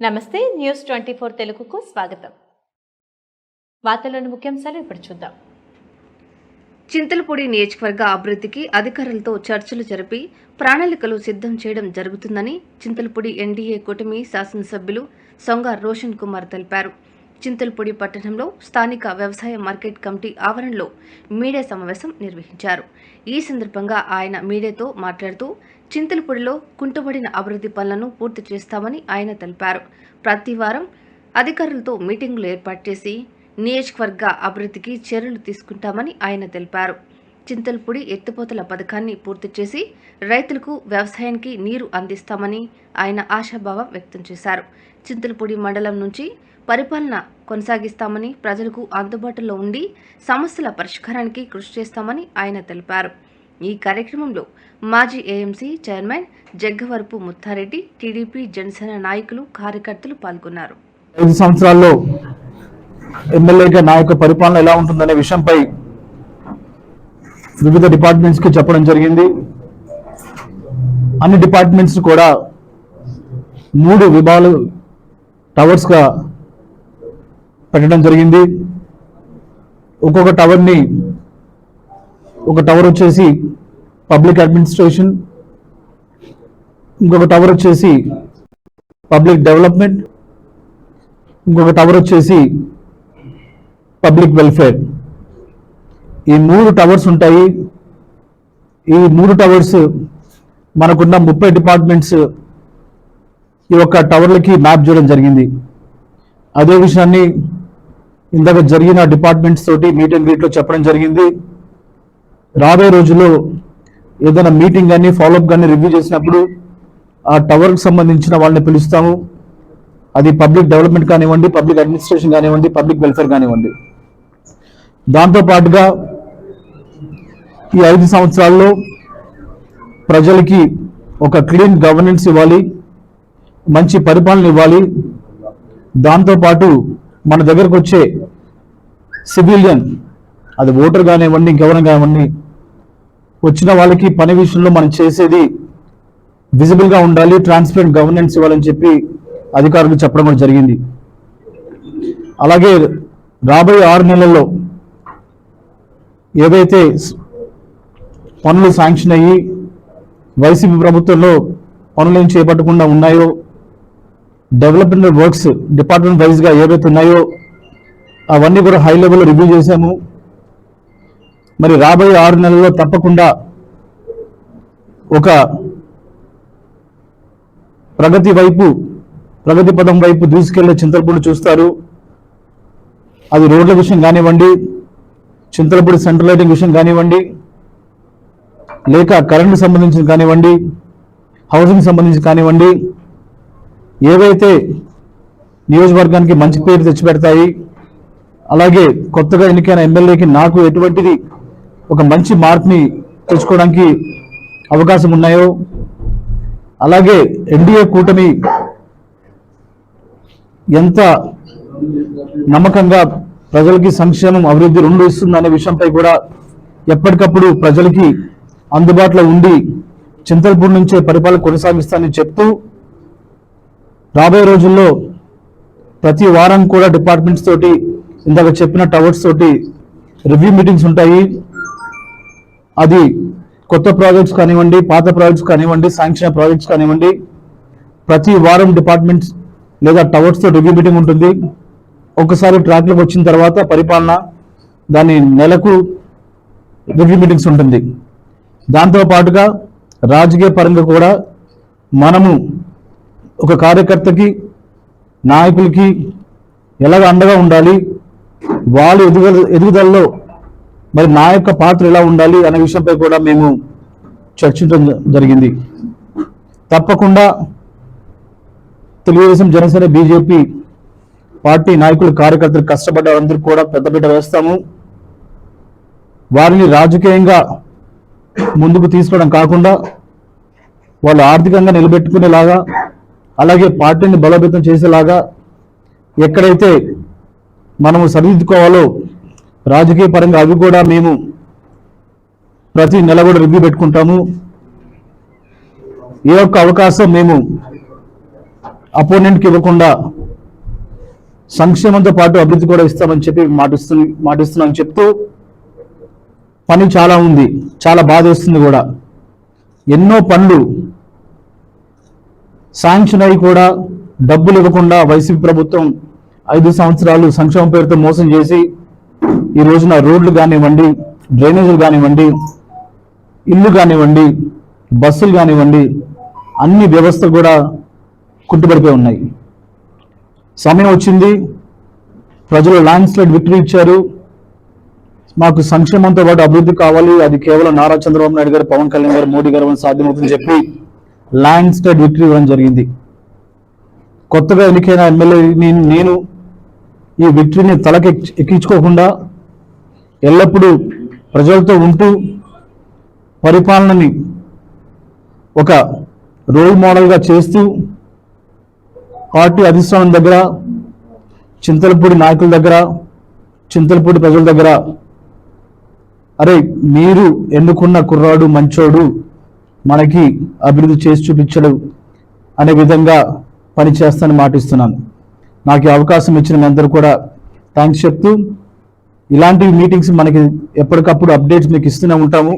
నమస్తే న్యూస్ 24 తెలుగుకు స్వాగతం. వార్తల్లోని ముఖ్యాంశాలు ఇప్పుడు చూద్దాం. చింతలపూడి నియోజకవర్గ అభివృద్ధికి అధికారులతో చర్చలు జరిపి ప్రణాళికలు సిద్ధం చేయడం జరుగుతుందని చింతలపూడి ఎన్డీఏ కూటమి శాసనసభ్యులు సొంగ రోషన్ కుమార్ తెలిపారు. చింతలపూడి పట్టణంలో స్థానిక వ్యవసాయ మార్కెట్ కమిటీ ఆవరణలో మీడియా సమావేశం నిర్వహించారు. ఈ సందర్భంగా ఆయన మీడియాతో మాట్లాడుతూ చింతలపూడిలో కుంటుబడిన అభివృద్ధి పనులను పూర్తి చేస్తామని ఆయన తెలిపారు. ప్రతి వారం అధికారులతో మీటింగులు ఏర్పాటు చేసి నియోజకవర్గ అభివృద్ధికి చర్యలు తీసుకుంటామని ఆయన తెలిపారు. చింతలపూడి ఎత్తిపోతల పథకాన్ని పూర్తి చేసి రైతులకు వ్యవసాయానికి నీరు అందిస్తామని ఆయన ఆశాభావం వ్యక్తం చేశారు. చింతలపూడి మండలం నుంచి పరిపాలన కొనసాగిస్తామని, ప్రజలకు అందుబాటులో ఉండి సమస్యల పరిష్కారానికి కృషి చేస్తామని ఆయన తెలిపారు. ఈ కార్యక్రమంలో మాజీ AMC chairman Jaggavarapu Mutha Reddy, TDP Janasena నాయకులు, కార్యకర్తలు పాల్గొన్నారు. 5 సంవత్సరాల్లో ఎమ్మెల్యేగా నా యొక్క పరిపాలన ఎలా ఉంటుందనే విషయంపై వివిధ డిపార్ట్మెంట్స్ కి చెప్పడం జరిగింది. అన్ని డిపార్ట్మెంట్స్ కూడా 3 విభాగాలు టవర్స్ గా పెట్టడం జరిగింది. ఒక్కొక్క టవర్ని, ఒక టవర్ వచ్చేసి పబ్లిక్ అడ్మినిస్ట్రేషన్, ఇంకొక టవర్ వచ్చేసి పబ్లిక్ డెవలప్మెంట్, ఇంకొక టవర్ వచ్చేసి పబ్లిక్ వెల్ఫేర్. ఈ 3 టవర్స్ ఉంటాయి. ఈ 3 టవర్స్ మనకున్న 30 డిపార్ట్మెంట్స్ ఈ యొక్క టవర్లకి మ్యాప్ చేయడం జరిగింది. అదే విషయాన్ని ఇందాక జరిగిన డిపార్ట్మెంట్స్ తోటి మీట్ అండ్ గ్రీట్లో చెప్పడం జరిగింది. రాబోయే రోజుల్లో ఏదైనా మీటింగ్ కానీ ఫాలోఅప్ కానీ రివ్యూ చేసినప్పుడు ఆ టవర్కి సంబంధించిన వాళ్ళని పిలుస్తాము. అది పబ్లిక్ డెవలప్మెంట్ కానివ్వండి, పబ్లిక్ అడ్మినిస్ట్రేషన్ కానివ్వండి, పబ్లిక్ వెల్ఫేర్ కానివ్వండి. దాంతోపాటుగా ఈ 5 సంవత్సరాల్లో ప్రజలకి ఒక క్లీన్ గవర్నెన్స్ ఇవ్వాలి, మంచి పరిపాలన ఇవ్వాలి. దాంతోపాటు మన దగ్గరకు వచ్చే సివిలియన్, అది ఓటర్ కానివ్వండి, ఇంకెవరైనా కానివ్వండి, వచ్చిన వాళ్ళకి పని విషయంలో మనం చేసేది విజిబుల్గా ఉండాలి, ట్రాన్స్పరెంట్ గవర్నెన్స్ ఇవ్వాలని చెప్పి అధికారులు చెప్పడం కూడా జరిగింది. అలాగే రాబోయే 6 నెలల్లో ఏవైతే పనులు శాంక్షన్ అయ్యి వైసీపీ ప్రభుత్వంలో పనులు ఏం చేపట్టకుండా ఉన్నాయో, డెవలప్మెంట్ వర్క్స్ డిపార్ట్మెంట్ వైజ్గా ఏవైతే ఉన్నాయో అవన్నీ కూడా హై లెవెల్లో రివ్యూ చేశాము. మరి రాబోయే 6 నెలల్లో తప్పకుండా ఒక ప్రగతి పదం వైపు దూసుకెళ్లే చింతలపూడి చూస్తారు. అది రోడ్ల విషయం కానివ్వండి, చింతలపూడి సెంట్రల్ లైటింగ్ విషయం కానివ్వండి, లేక కరెంటు సంబంధించిన కానివ్వండి, హౌసింగ్ సంబంధించి కానివ్వండి, ఏవైతే నియోజకవర్గానికి మంచి పేరు తెచ్చిపెడతాయి, అలాగే కొత్తగా ఎన్నికైన ఎమ్మెల్యేకి నాకు ఎటువంటిది ఒక మంచి మార్క్ని తెచ్చుకోవడానికి అవకాశం ఉన్నాయో, అలాగే ఎన్డీఏ కూటమి ఎంత నమ్మకంగా ప్రజలకి సంక్షేమం, అభివృద్ధి 2 ఇస్తుందనే విషయంపై కూడా ఎప్పటికప్పుడు ప్రజలకి అందుబాటులో ఉండి చింతలపూడి నుంచే పరిపాలన కొనసాగిస్తానని చెప్తూ, రాబోయే రోజుల్లో ప్రతి వారం కూడా డిపార్ట్మెంట్స్ తోటి, ఇందాక చెప్పిన టవర్స్ తోటి రివ్యూ మీటింగ్స్ ఉంటాయి. అది కొత్త ప్రాజెక్ట్స్ కానివ్వండి, పాత ప్రాజెక్ట్స్ కానివ్వండి, శాంక్షన్ ప్రాజెక్ట్స్ కానివ్వండి, ప్రతి వారం డిపార్ట్మెంట్స్ లేదా టవర్స్తో రివ్యూ మీటింగ్ ఉంటుంది. ఒకసారి ట్రాక్లోకి వచ్చిన తర్వాత పరిపాలన దాని నెలకు రివ్యూ మీటింగ్స్ ఉంటుంది. దాంతోపాటుగా రాజకీయ పరంగా కూడా మనము ఒక కార్యకర్తకి, నాయకులకి ఎలాగ అండగా ఉండాలి, వాళ్ళ ఎదుగుదలలో మరి నా యొక్క పాత్ర ఎలా ఉండాలి అనే విషయంపై కూడా మేము చర్చించడం జరిగింది. తప్పకుండా తెలుగుదేశం, జనసేన, బీజేపీ పార్టీ నాయకులు, కార్యకర్తలు కష్టపడ్డ వాళ్ళందరికీ కూడా పెద్దపీట వేస్తాము. వారిని రాజకీయంగా ముందుకు తీసుకోవడం కాకుండా వాళ్ళు ఆర్థికంగా నిలబెట్టుకునేలాగా, అలాగే పార్టీని బలోపేతం చేసేలాగా ఎక్కడైతే మనము సరిదిద్దుకోవాలో రాజకీయ పరంగా అవి కూడా మేము ప్రతి నెల కూడా రివ్యూ పెట్టుకుంటాము. ఏ ఒక్క అవకాశం మేము అపోనెంట్కి ఇవ్వకుండా సంక్షేమంతో పాటు అభివృద్ధి కూడా ఇస్తామని చెప్పి మాటిస్తున్నామని చెప్తూ పని చాలా ఉంది, చాలా బాధ వస్తుంది కూడా. ఎన్నో పనులు శాంక్షన్ అయి కూడా డబ్బులు ఇవ్వకుండా వైసీపీ ప్రభుత్వం 5 సంవత్సరాలు సంక్షేమ పేరుతో మోసం చేసి ఈ రోజున రోడ్లు కానివ్వండి, డ్రైనేజీలు కానివ్వండి, ఇల్లు కానివ్వండి, బస్సులు కానివ్వండి, అన్ని వ్యవస్థలు కూడా కుంటుపడిపోయి ఉన్నాయి. సమయం వచ్చింది, ప్రజలు ల్యాండ్ స్లైడ్ విక్టరీ ఇచ్చారు. మాకు సంక్షేమంతో పాటు అభివృద్ధి కావాలి, అది కేవలం నారా చంద్రబాబు నాయుడు గారు, పవన్ కళ్యాణ్ గారు, మోడీ గారు సాధ్యమవుతుందని చెప్పి ల్యాండ్ స్లైడ్ విక్టరీ ఇవ్వడం జరిగింది. కొత్తగా ఎన్నికైన ఎమ్మెల్యే నేను ఈ విక్టరీని తలకి ఎక్కించుకోకుండా ఎల్లప్పుడూ ప్రజలతో ఉంటూ పరిపాలనని ఒక రోల్ మోడల్గా చేస్తూ పార్టీ అధిష్టానం దగ్గర, చింతలపూడి నాయకుల దగ్గర, చింతలపూడి ప్రజల దగ్గర, అరే మీరు ఎన్నుకున్న కుర్రాడు మంచోడు, మనకి అభివృద్ధి చేసి చూపించడు అనే విధంగా పనిచేస్తానని మాటిస్తున్నాను. నాకు ఈ అవకాశం ఇచ్చిన మీ అందరూ కూడా థ్యాంక్స్ చెప్తూ, ఇలాంటి మీటింగ్స్ మనకి ఎప్పటికప్పుడు అప్డేట్స్ మీకు ఇస్తూనే ఉంటాము.